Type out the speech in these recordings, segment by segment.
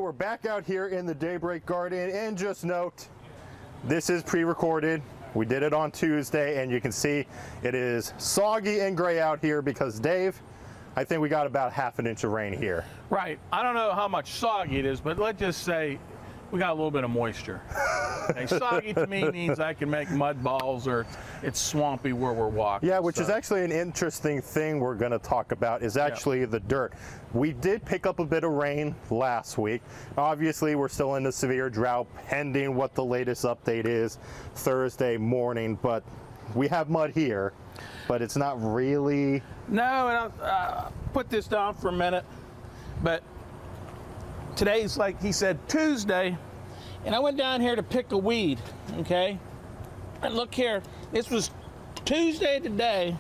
we're back out here in the Daybreak Garden, and just note, this is pre-recorded. We did it on Tuesday, and you can see it is soggy and gray out here because, Dave, I think we got about ½ inch of rain here. Right. I don't know how much soggy it is, but let's just say we got a little bit of moisture. Okay, soggy to me means I can make mud balls or it's swampy where we're walking. Yeah, which is actually an interesting thing we're going to talk about is actually the dirt. We did pick up a bit of rain last week. Obviously, we're still in a severe drought pending what the latest update is Thursday morning, but we have mud here, but it's not really... No, and I'll put this down for a minute, but today's, like he said, Tuesday, and I went down here to pick a weed, okay? And look here, this was Tuesday today,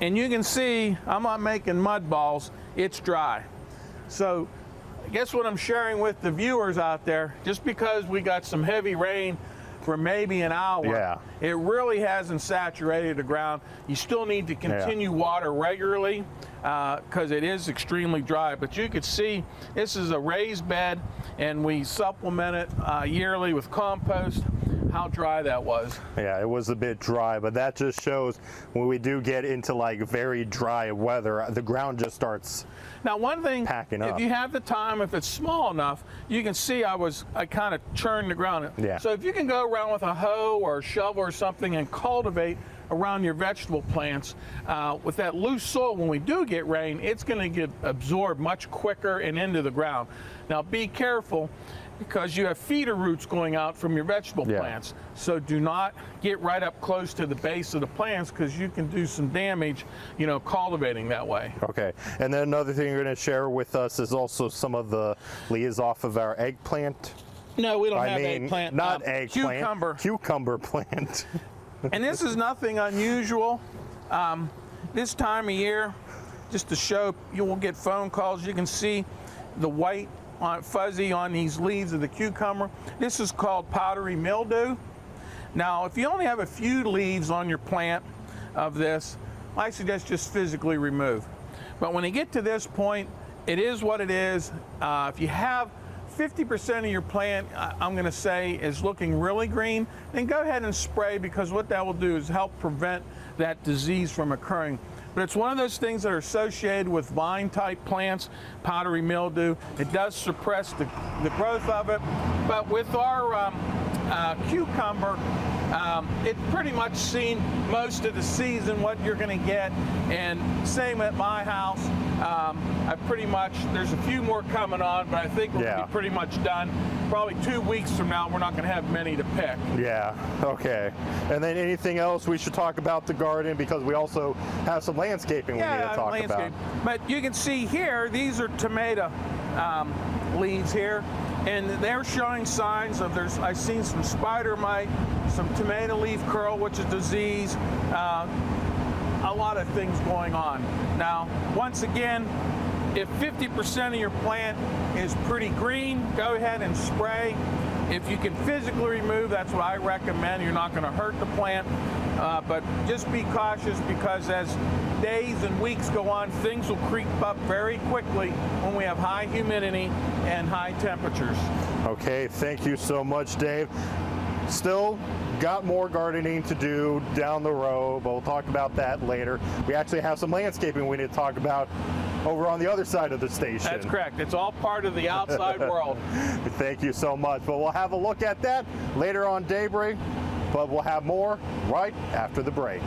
and you can see I'm not making mud balls, it's dry. So I guess what I'm sharing with the viewers out there, just because we got some heavy rain for maybe an hour, it really hasn't saturated the ground. You still need to continue water regularly because it is extremely dry. But you could see this is a raised bed, and we supplement it yearly with compost. How dry that was. Yeah, it was a bit dry, but that just shows when we do get into like very dry weather, the ground just starts now one thing packing up. If you have the time, if it's small enough, you can see I kind of churned the ground. So if you can go around with a hoe or a shovel or something and cultivate around your vegetable plants with that loose soil, when we do get rain, it's going to get absorbed much quicker and into the ground. Now be careful, because you have feeder roots going out from your vegetable plants. So do not get right up close to the base of the plants because you can do some damage, you know, cultivating that way. Okay, and then another thing you're going to share with us is also some of the leaves off of our eggplant. No, we don't have eggplant. Not eggplant. Cucumber. Cucumber plant. And this is nothing unusual. This time of year, just to show, you will get phone calls. You can see the white fuzzy on these leaves of the cucumber. This is called powdery mildew. Now, if you only have a few leaves on your plant of this, I suggest just physically remove. But when you get to this point, it is what it is. If you have 50% of your plant, I'm going to say, is looking really green, then go ahead and spray, because what that will do is help prevent that disease from occurring. But it's one of those things that are associated with vine-type plants, powdery mildew. It does suppress the growth of it. But with our cucumber, it's pretty much seen most of the season what you're going to get. And same at my house. There's a few more coming on, but I think we'll be pretty much done. Probably 2 weeks from now, we're not going to have many to pick. Yeah, okay. And then anything else we should talk about the garden, because we also have some landscaping we need to talk about. But you can see here, these are tomato leaves here, and they're showing signs of I've seen some spider mite, some tomato leaf curl, which is disease, a lot of things going on. Now, once again, if 50% of your plant is pretty green, go ahead and spray. If you can physically remove, that's what I recommend. You're not going to hurt the plant, but just be cautious, because as days and weeks go on, things will creep up very quickly when we have high humidity and high temperatures. Okay, thank you so much, Dave. Still got more gardening to do down the road, but we'll talk about that later. We actually have some landscaping we need to talk about over on the other side of the station. That's correct. It's all part of the outside world. Thank you so much. But we'll have a look at that later on Daybreak, but we'll have more right after the break.